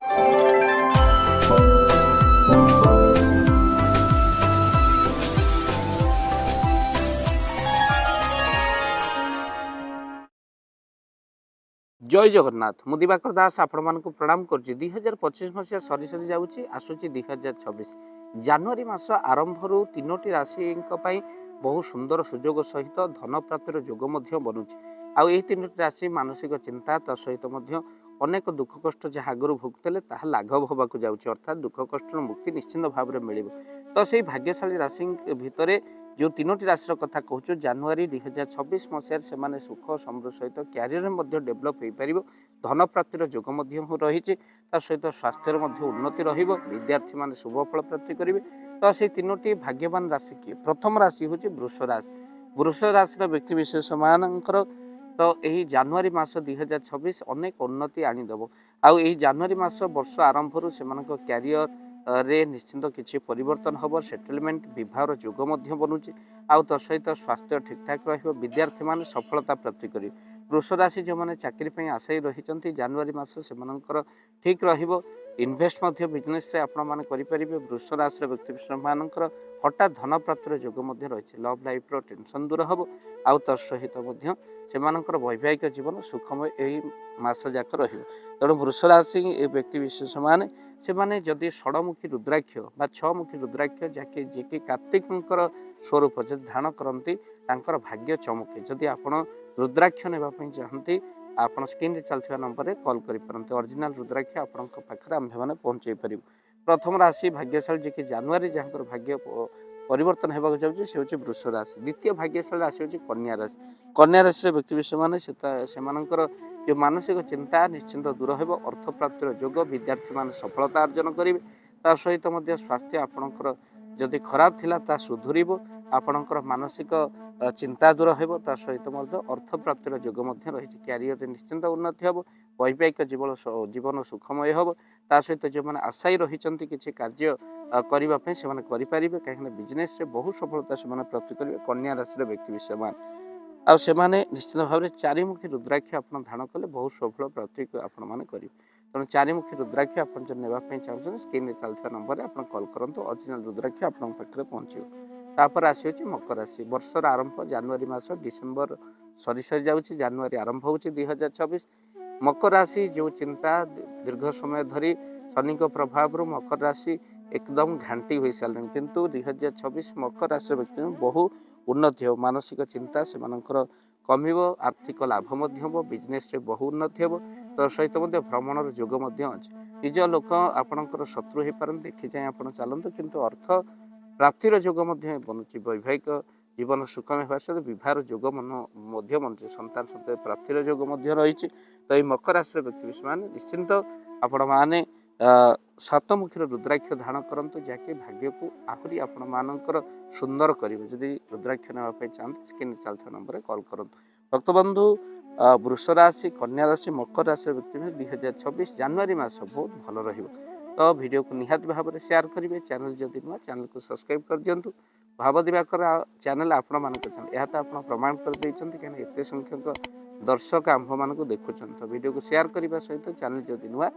जय जगन्नाथ मु दिवाकर दास आपण मानक प्रणाम करुच्ची 2025 मसीहा सरी सरी जाऊँगी आसूची 2026 जनवरी मास आरंभ तीनोटी राशि बहुत सुंदर सुजोग सहित धन प्राप्तिर जोग बनूची आई तीनोटी राशि मानसिक चिंता ता सहित अनेक दुख कष्ट जहाँ आगु भोगुले लाघव होगा जाऊँगी अर्थात दुख कष्ट मुक्ति निश्चिंत भाव में मिल तो से भाग्यशाली राशि भितर जो तीनोटी राशि कथा कहूँ जनवरी 2026 मसीह से सुख समृद्धि सहित क्यारियर में डेभलप हो पार धन प्राप्तिर जोग रही सहित स्वास्थ्य उन्नति विद्यार्थी मान शुभफल प्राप्ति करेंगे तो से तीनोटी भाग्यवान राशि किए प्रथम राशि हूँ वृष राशि वृष राशि व्यक्ति विशेष मानकर तो यही जनवरी मास 2026 अनेक उन्नति आनीदेव आई जनवरी मास वर्ष आरंभ से क्यारियर रे निश्चिंत किसी परिवर्तन हम सेटलमेंट विवाहर जोग बनूची आउ तो सहित स्वास्थ्य ठीक ठाक विद्यार्थी मान सफलता प्राप्ति करेंगे वृष राशि जो मैंने चाकरी आशायी रही जनवरी मास से ठीक इन्वेस्ट बिजनेस करें वृष राशि व्यक्ति मानकर हठात धन प्राप्तिर जोग रही लव लाइफ टेंशन दूर हम आउ तो सहित से वैवाहिक जीवन सुखमय यही मास जाक तेणु वृष राशि व्यक्ति विशेष माने जदि षड़मुखी रुद्राक्ष बा छमुखी रुद्राक्ष जैसे जी कार्तिक स्वरूप जब धारण करती भाग्य चमके जदि आप रुद्राक्ष नापी चाहती आप स्क्रीन रे चलता नंबर कॉल करें ओरिजिनल रुद्राक्ष आपण पाखे आम मैंने पहुँचे पार प्रथम राशि भाग्यशाली जी जनवरी जहाँ भाग्य परिवर्तन होगा जाऊँगी से हूँ वृष राशि द्वितीय भाग्यशाली राशि हूँ कन्या राशि कन्या राशि व्यक्ति विशेष मैंने जो मानसिक चिंता निश्चिंत दूर हो अर्थ प्राप्तिर जोग विद्यार्थी मान सफलता अर्जन करेंगे ता सहित स्वास्थ्य आपणकर जदि खराब थिला ता सुधुर आपणकर मानसिक चिंता दूर हो सहित अर्थ प्राप्तिर जोग रही क्यारियर निश्चिंत उन्नति हम वैवाहिक जीवन सुखमय हम ता सहित जो मैंने आशायी रही किसी कार्य करने से कहीं बिजनेस रे बहुत सफलता से प्राप्त करेंगे कन्या राशि व्यक्ति विशेष मान आने निश्चित भाव में चारिमुखी रुद्राक्ष आप धारण कले बहुत सफल प्राप्ति आपने करेंगे तेणु चारिमुखी रुद्राक्ष आप जो नापी चाहते स्क्रीन में चलता नंबर आप कॉल करूँ ओरिजिनल रुद्राक्ष आपके पाखे पहुँचे तापर राशि हूँ मकर राशि वर्षर आरंभ जनवरी मास डिसेम्बर सरी सरी जाऊँगी जनवरी आरंभ हो 2026 मकर राशि जो चिंता दीर्घ समय धरी शनि प्रभाव मकर राशि एकदम घांटी हो सारे किंतु 2026 मकर राशि व्यक्ति बहु उन्नति हो मानसिक चिंता से कम आर्थिक लाभ बिजनेस रे बहु उन्नति हम तो सहित भ्रमण जोग अच्छे निज लोक आपणकर शत्रु हो पारती देखी जाए आप चलते किंतु अर्थ प्राप्तिर जोग बनूची वैवाहिक जीवन सुखमय होगा सहित विवाह जोग बनूची संतान सहित प्राप्तिर जोग रही तो ये मकर राशि व्यक्ति विशेष निश्चिंत आपण मैंने सातमुखी रुद्राक्ष धारण करूँ जहाँकि भाग्य को आहरी आपण मानकर सुंदर करेंगे जदि रुद्राक्ष नापी चाहते स्क्रीन चलता नंबर कॉल करूँ भक्तबंधु वृष राशि कन्या राशि मकर राशि व्यक्ति 2026 जनवरी मास बहुत भल रही तो वीडियो को निहात भाव में शेयर करेंगे चैनल जदि नुआ चैनल को सब्सक्राइब कर दिंतु भाव दिवाकर चैनल आपण मान चैनल यह तो आप प्रमाण कर कहीं एत संख्यक दर्शक आंभ मान देखुं तो वीडियो को शेयर करने सहित चैनल जदि नुआ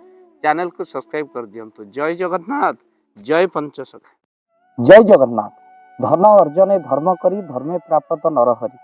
चैनल को सब्सक्राइब कर दिंतु जय जगन्नाथ जय पंचसखा जय जगन्नाथ धन अर्जने धर्म करी धर्मे प्राप्त नरहरि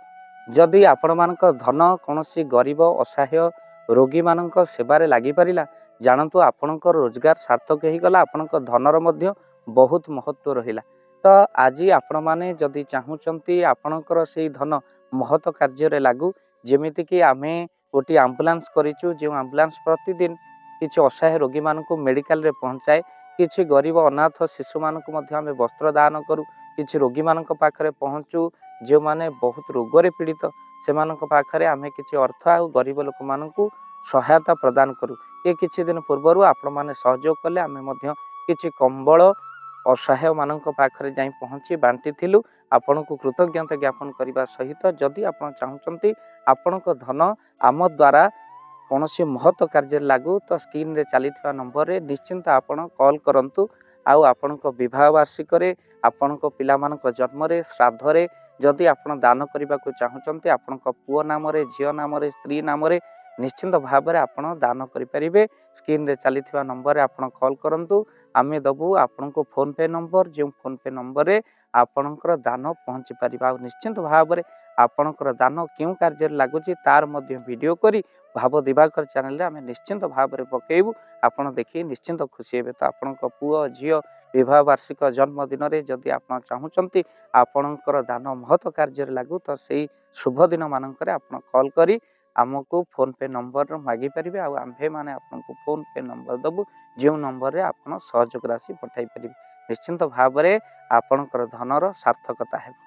जदि आपण मानक धन कौन गरीब असहाय रोगी मान सेवारे लगी पारा जानतु आपणकर रोजगार सार्थक हो गला आपणक धनर मध्य बहुत महत्व रहिला तो आज आपण माने जदि चाहूचंती आपणकर से धन महत कार्य लागू जेमिति कि आमे गोटे आम्बुलांस करिचु जो आम्बुलांस प्रतिदिन किसी असहाय रोगी मानक मेडिकल रे पहुँचाए किसी गरीब अनाथ शिशु मानक आमे वस्त्र दान करूँ किसी रोगी मानक पाखरे पहुँचू जो माने बहुत रोगरे पीड़ित से पाखरे आमे किसी अर्थ आ गरीब लोक मानकू सहायता प्रदान करूँ ये किछि दिन पूर्वर आपण माने सहयोग कले आमे मध्य किछि कंबल असहाय मानक पाखरे जाई पहुँची बांटी थिलु आपण को कृतज्ञता ज्ञापन करने सहित जदि आपण चाहूचंती आपणक धन आम द्वारा कौन महत्व कार्य लागू तो स्क्रीन रे चली नंबर रे निश्चिंत आपण कॉल करंतु आउ आपणक विवाह वार्षिक आपणक पिला मानक जन्म रे श्राद्ध रे जदि आपण दान करने को चाहूचंती आपणक पुओ नाम रे झियो नाम रे स्त्री नाम रे ନିଶ୍ଚିନ୍ତ ଭାବରେ ଆପଣ ଦାନ କରିପାରିବେ। ସ୍କ୍ରିନ୍ରେ ଚାଲିଥିବା ନମ୍ବରରେ ଆପଣ କଲ୍ କରନ୍ତୁ, ଆମେ ଦେବୁ ଆପଣଙ୍କୁ ଫୋନ୍ ପେ ନମ୍ବର, ଯେଉଁ ଫୋନ୍ ପେ ନମ୍ବରରେ ଆପଣଙ୍କର ଦାନ ପହଞ୍ଚି ପାରିବ। ଆଉ ନିଶ୍ଚିନ୍ତ ଭାବରେ ଆପଣଙ୍କର ଦାନ କେଉଁ କାର୍ଯ୍ୟରେ ଲାଗୁଛି ତାର ମଧ୍ୟ ଭିଡ଼ିଓ କରି ଭାବ ଦିବାକର ଚ୍ୟାନେଲରେ ଆମେ ନିଶ୍ଚିନ୍ତ ଭାବରେ ପକାଇବୁ। ଆପଣ ଦେଖି ନିଶ୍ଚିନ୍ତ ଖୁସି ହେବେ। ତ ଆପଣଙ୍କ ପୁଅ ଝିଅ ବିବାହ ବାର୍ଷିକ ଜନ୍ମଦିନରେ ଯଦି ଆପଣ ଚାହୁଁଛନ୍ତି ଆପଣଙ୍କର ଦାନ ମହତ କାର୍ଯ୍ୟରେ ଲାଗୁ, ତ ସେଇ ଶୁଭ ଦିନ ମାନଙ୍କରେ ଆପଣ କଲ୍ କରି ଆମକୁ ଫୋନ୍ ପେ ନମ୍ବର ମାଗିପାରିବେ। ଆଉ ଆମ୍ଭେମାନେ ଆପଣଙ୍କୁ ଫୋନ୍ ପେ ନମ୍ବର ଦେବୁ, ଯେଉଁ ନମ୍ବରରେ ଆପଣ ସହଯୋଗ ରାଶି ପଠାଇ ପାରିବେ। ନିଶ୍ଚିନ୍ତ ଭାବରେ ଆପଣଙ୍କର ଧନର ସାର୍ଥକତା ହେବ।